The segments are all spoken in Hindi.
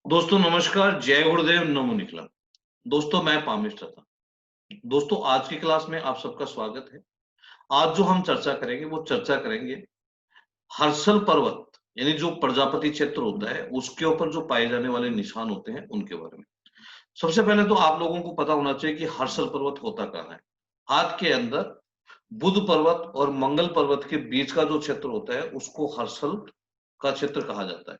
दोस्तों नमस्कार, जय गुरुदेव, नमो निखिलम। दोस्तों मैं पामिस्टर था। दोस्तों आज की क्लास में आप सबका स्वागत है। आज जो हम चर्चा करेंगे वो चर्चा करेंगे हर्षल पर्वत यानी जो प्रजापति क्षेत्र होता है उसके ऊपर जो पाए जाने वाले निशान होते हैं उनके बारे में। सबसे पहले तो आप लोगों को पता होना चाहिए कि हर्षल पर्वत होता कहाँ है। हाथ के अंदर बुध पर्वत और मंगल पर्वत के बीच का जो क्षेत्र होता है उसको हर्षल का क्षेत्र कहा जाता है।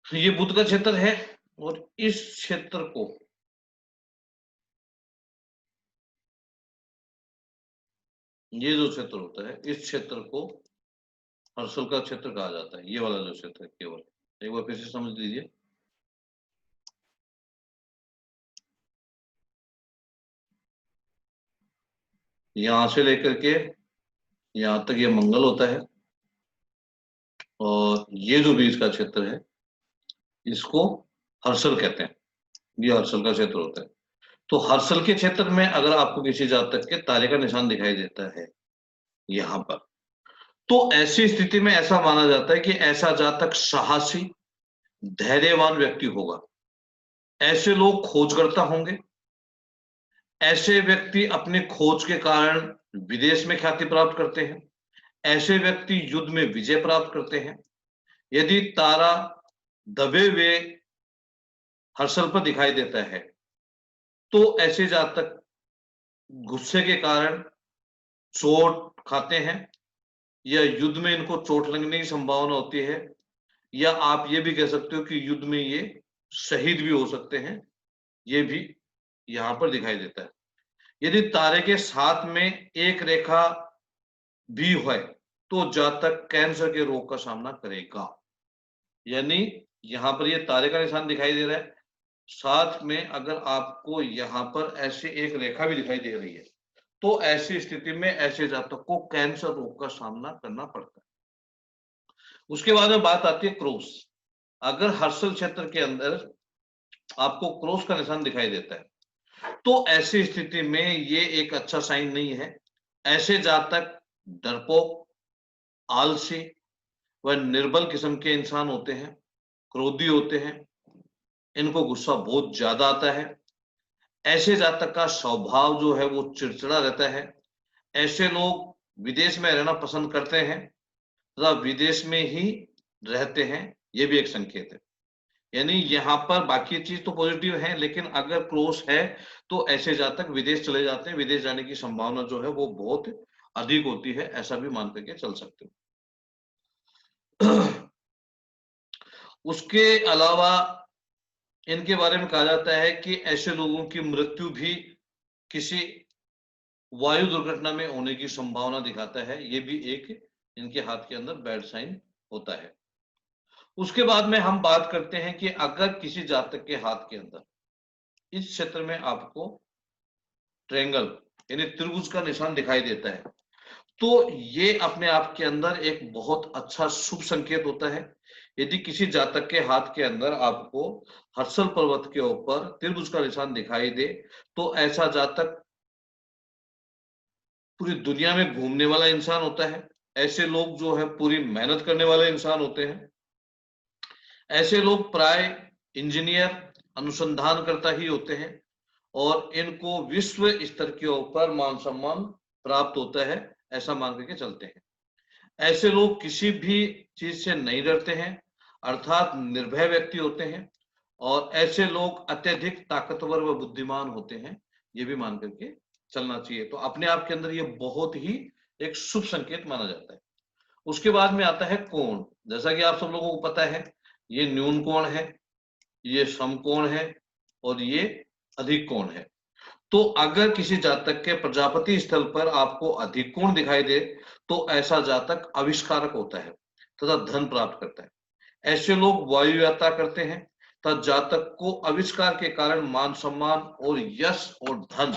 तो ये बुध का क्षेत्र है और इस क्षेत्र को ये जो क्षेत्र होता है इस क्षेत्र को हर्षल का क्षेत्र कहा जाता है। ये वाला जो क्षेत्र है केवल एक बार फिर से समझ लीजिए। यहां से लेकर के यहां तक ये मंगल होता है और ये जो बीच का क्षेत्र है इसको हर्षल कहते हैं। ये हर्षल का क्षेत्र होता है। तो हर्षल के क्षेत्र में अगर आपको किसी जातक के तारे का निशान दिखाई देता है यहां पर, तो ऐसी स्थिति में ऐसा माना जाता है कि ऐसा जातक साहसी धैर्यवान व्यक्ति होगा। ऐसे लोग खोजकर्ता होंगे। ऐसे व्यक्ति अपने खोज के कारण विदेश में ख्याति प्राप्त करते हैं। ऐसे व्यक्ति युद्ध में विजय प्राप्त करते हैं। यदि तारा दबे हुए हर्षल पर दिखाई देता है तो ऐसे जातक गुस्से के कारण चोट खाते हैं या युद्ध में इनको चोट लगने की संभावना होती है, या आप ये भी कह सकते हो कि युद्ध में ये शहीद भी हो सकते हैं। ये भी यहां पर दिखाई देता है। यदि तारे के साथ में एक रेखा भी है तो जातक कैंसर के रोग का सामना करेगा। यानी यहां पर ये तारे का निशान दिखाई दे रहा है, साथ में अगर आपको यहां पर ऐसे एक रेखा भी दिखाई दे रही है तो ऐसी स्थिति में ऐसे जातक को कैंसर रोग का सामना करना पड़ता है। उसके बाद में बात आती है क्रॉस। अगर हर्षल क्षेत्र के अंदर आपको क्रॉस का निशान दिखाई देता है तो ऐसी स्थिति में ये एक अच्छा साइन नहीं है। ऐसे जातक डरपोक, आलसी व निर्बल किस्म के इंसान होते हैं, क्रोधी होते हैं, इनको गुस्सा बहुत ज्यादा आता है। ऐसे जातक का स्वभाव जो है वो चिड़चिड़ा रहता है। ऐसे लोग विदेश में रहना पसंद करते हैं तथा विदेश में ही रहते हैं। ये भी एक संकेत है। यानी यहाँ पर बाकी चीज तो पॉजिटिव है, लेकिन अगर क्लोज है तो ऐसे जातक विदेश चले जाते हैं। विदेश जाने की संभावना जो है वो बहुत अधिक होती है, ऐसा भी मान करके चल सकते हो। उसके अलावा इनके बारे में कहा जाता है कि ऐसे लोगों की मृत्यु भी किसी वायु दुर्घटना में होने की संभावना दिखाता है। ये भी एक इनके हाथ के अंदर बैड साइन होता है। उसके बाद में हम बात करते हैं कि अगर किसी जातक के हाथ के अंदर इस क्षेत्र में आपको ट्रायंगल यानी त्रिभुज का निशान दिखाई देता है तो ये अपने आप के अंदर एक बहुत अच्छा शुभ संकेत होता है। यदि किसी जातक के हाथ के अंदर आपको हर्षल पर्वत के ऊपर त्रिभुज का निशान दिखाई दे तो ऐसा जातक पूरी दुनिया में घूमने वाला इंसान होता है। ऐसे लोग जो है पूरी मेहनत करने वाले इंसान होते हैं। ऐसे लोग प्राय इंजीनियर, अनुसंधानकर्ता ही होते हैं और इनको विश्व स्तर के ऊपर मान सम्मान प्राप्त होता है, ऐसा मान करके चलते हैं। ऐसे लोग किसी भी चीज से नहीं डरते हैं, अर्थात निर्भय व्यक्ति होते हैं। और ऐसे लोग अत्यधिक ताकतवर व बुद्धिमान होते हैं, ये भी मान करके चलना चाहिए। तो अपने आप के अंदर ये बहुत ही एक शुभ संकेत माना जाता है। उसके बाद में आता है कोण। जैसा कि आप सब लोगों को पता है, ये न्यून कोण है, ये समकोण है और ये अधिक कोण है। तो अगर किसी जातक के प्रजापति स्थल पर आपको अधिक कोण दिखाई दे तो ऐसा जातक आविष्कारक होता है तथा धन प्राप्त करता है। ऐसे लोग वायु यात्रा करते हैं तथा जातक को आविष्कार के कारण मान सम्मान और यश और धन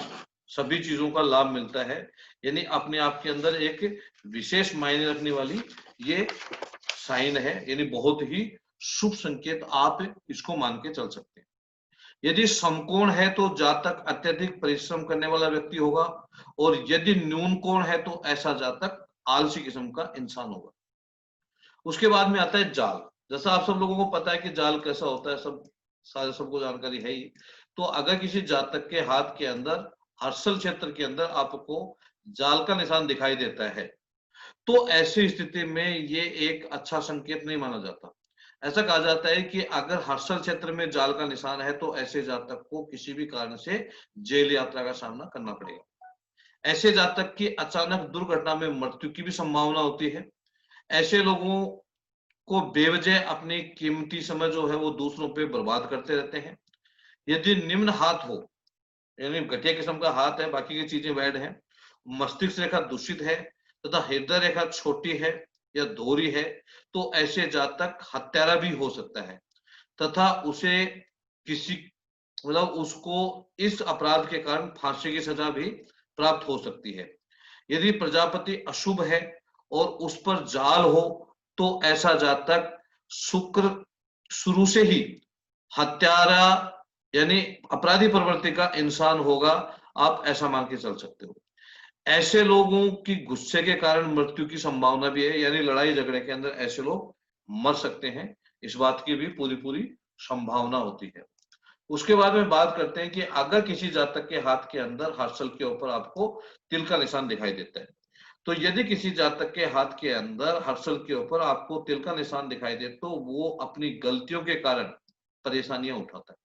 सभी चीजों का लाभ मिलता है। यानी अपने आप के अंदर एक विशेष मायने रखने वाली ये साइन है, यानी बहुत ही शुभ संकेत आप इसको मान के चल सकते हैं। यदि समकोण है तो जातक अत्यधिक परिश्रम करने वाला व्यक्ति होगा, और यदि न्यून कोण है तो ऐसा जातक आलसी किस्म का इंसान होगा। उसके बाद में आता है जाल। जैसा आप सब लोगों को पता है कि जाल कैसा होता है, सबको जानकारी है ही। तो अगर किसी जातक के हाथ के अंदर हर्षल क्षेत्र के अंदर आपको जाल का निशान दिखाई देता है तो ऐसी स्थिति में ये एक अच्छा संकेत नहीं माना जाता। ऐसा कहा जाता है कि अगर हर्षल क्षेत्र में जाल का निशान है तो ऐसे जातक को किसी भी कारण से जेल यात्रा का सामना करना पड़ेगा। ऐसे जातक की अचानक दुर्घटना में मृत्यु की भी संभावना होती है। ऐसे लोगों को बेवजह अपनी कीमती समय जो है वो दूसरों पे बर्बाद करते रहते हैं। यदि निम्न हाथ हो, यानी घटिया किस्म का हाथ है, बाकी की चीजें बैड है, मस्तिष्क रेखा दूषित है तथा हृदय रेखा छोटी है या धोरी है तो ऐसे जातक हत्यारा भी हो सकता है तथा उसे किसी मतलब उसको इस अपराध के कारण फांसी की सजा भी प्राप्त हो सकती है। यदि प्रजापति अशुभ है और उस पर जाल हो तो ऐसा जातक शुक्र शुरू से ही हत्यारा यानी अपराधी प्रवृत्ति का इंसान होगा। आप ऐसा मान के चल सकते हो। ऐसे लोगों की गुस्से के कारण मृत्यु की संभावना भी है, यानी लड़ाई झगड़े के अंदर ऐसे लोग मर सकते हैं, इस बात की भी पूरी पूरी संभावना होती है। उसके बाद में बात करते हैं कि अगर किसी जातक के हाथ के अंदर हर्षल के ऊपर आपको तिल का निशान दिखाई देता है, तो यदि किसी जातक के हाथ के अंदर हर्षल के ऊपर आपको तिल का निशान दिखाई दे तो वो अपनी गलतियों के कारण परेशानियां उठाता है।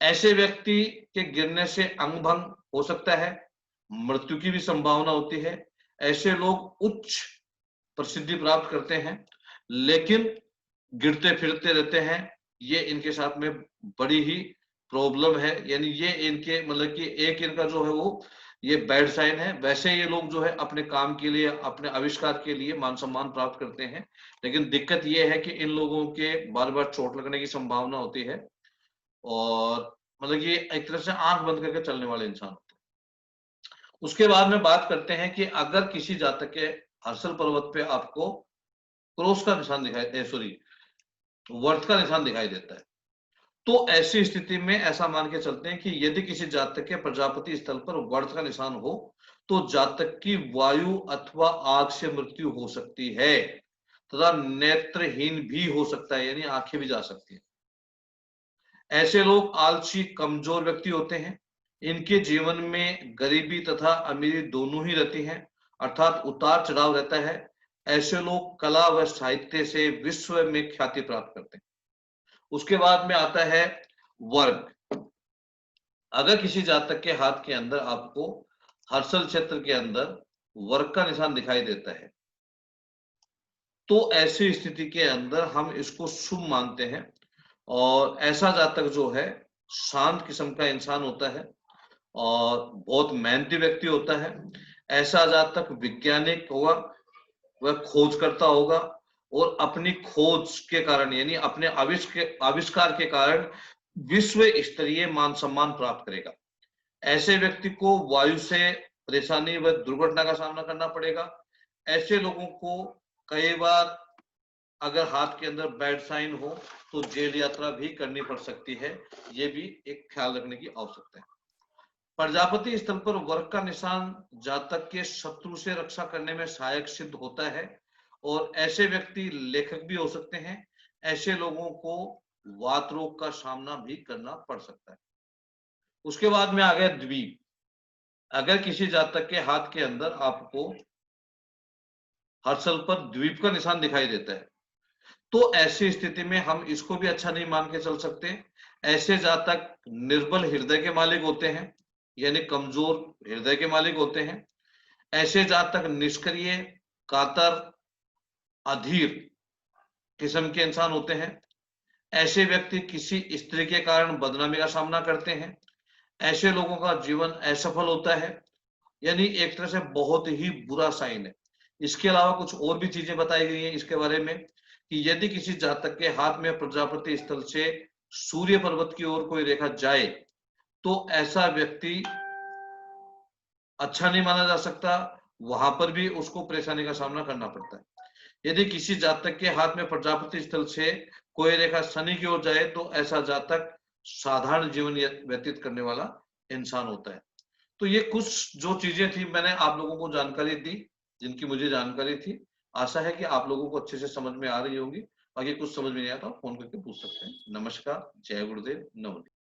ऐसे व्यक्ति के गिरने से अंग भंग हो सकता है, मृत्यु की भी संभावना होती है। ऐसे लोग उच्च प्रसिद्धि प्राप्त करते हैं लेकिन गिरते फिरते रहते हैं, ये इनके साथ में बड़ी ही प्रॉब्लम है। यानी ये इनके मतलब कि एक इनका जो है वो ये बैड साइन है। वैसे ये लोग जो है अपने काम के लिए, अपने आविष्कार के लिए मान सम्मान प्राप्त करते हैं, लेकिन दिक्कत ये है कि इन लोगों के बार बार चोट लगने की संभावना होती है और मतलब ये एक तरह से आंख बंद करके चलने वाले इंसान होते हैं। उसके बाद में बात करते हैं कि अगर किसी जातक के हर्षल पर्वत पे आपको क्रॉस का निशान दिखाई सॉरी वर्त का निशान दिखाई देता है तो ऐसी स्थिति में ऐसा मान के चलते हैं कि यदि किसी जातक के प्रजापति स्थल पर वर्त का निशान हो तो जातक की वायु अथवा आग से मृत्यु हो सकती है तथा नेत्रहीन भी हो सकता है, यानी आंखें भी जा सकती है। ऐसे लोग आलसी कमजोर व्यक्ति होते हैं। इनके जीवन में गरीबी तथा अमीरी दोनों ही रहती हैं, अर्थात उतार चढ़ाव रहता है। ऐसे लोग कला व साहित्य से विश्व में ख्याति प्राप्त करते हैं। उसके बाद में आता है वर्ग। अगर किसी जातक के हाथ के अंदर आपको हर्षल क्षेत्र के अंदर वर्ग का निशान दिखाई देता है तो ऐसी स्थिति के अंदर हम इसको शुभ मानते हैं और ऐसा जातक जो है शांत किस्म का इंसान होता है और बहुत मेहनती व्यक्ति होता है। ऐसा जातक वैज्ञानिक होगा, वह खोज करता होगा और अपनी खोज के कारण यानी अपने आविष्कार के कारण विश्व स्तरीय मान सम्मान प्राप्त करेगा। ऐसे व्यक्ति को वायु से परेशानी व दुर्घटना का सामना करना पड़ेगा। ऐसे लोगों को कई बार अगर हाथ के अंदर बैड साइन हो तो जेल यात्रा भी करनी पड़ सकती है, ये भी एक ख्याल रखने की आवश्यकता है। प्रजापति स्थल पर वर्ग का निशान जातक के शत्रु से रक्षा करने में सहायक सिद्ध होता है और ऐसे व्यक्ति लेखक भी हो सकते हैं। ऐसे लोगों को वात रोग का सामना भी करना पड़ सकता है। उसके बाद में आ गया द्वीप। अगर किसी जातक के हाथ के अंदर आपको हर्षल पर द्वीप का निशान दिखाई देता है तो ऐसी स्थिति में हम इसको भी अच्छा नहीं मान के चल सकते। ऐसे जातक निर्बल हृदय के मालिक होते हैं, यानी कमजोर हृदय के मालिक होते हैं। ऐसे जातक निष्क्रिय, कातर, अधीर किस्म के इंसान होते हैं। ऐसे व्यक्ति किसी स्त्री के कारण बदनामी का सामना करते हैं। ऐसे लोगों का जीवन असफल होता है, यानी एक तरह से बहुत ही बुरा साइन है। इसके अलावा कुछ और भी चीजें बताई गई हैं इसके बारे में कि यदि किसी जातक के हाथ में प्रजापति स्थल से सूर्य पर्वत की ओर कोई रेखा जाए, तो ऐसा व्यक्ति अच्छा नहीं माना जा सकता, वहां पर भी उसको परेशानी का सामना करना पड़ता है। यदि किसी जातक के हाथ में प्रजापति स्थल से कोई रेखा शनि की ओर जाए, तो ऐसा जातक साधारण जीवन व्यतीत करने वाला इंसान होता है। तो ये कुछ जो चीजें थी, मैंने आप लोगों को जानकारी दी, जिनकी मुझे जानकारी थी। आशा है कि आप लोगों को अच्छे से समझ में आ रही होगी। बाकी कुछ समझ में नहीं आता, फोन करके पूछ सकते हैं। नमस्कार, जय गुरुदेव, नमस्ते।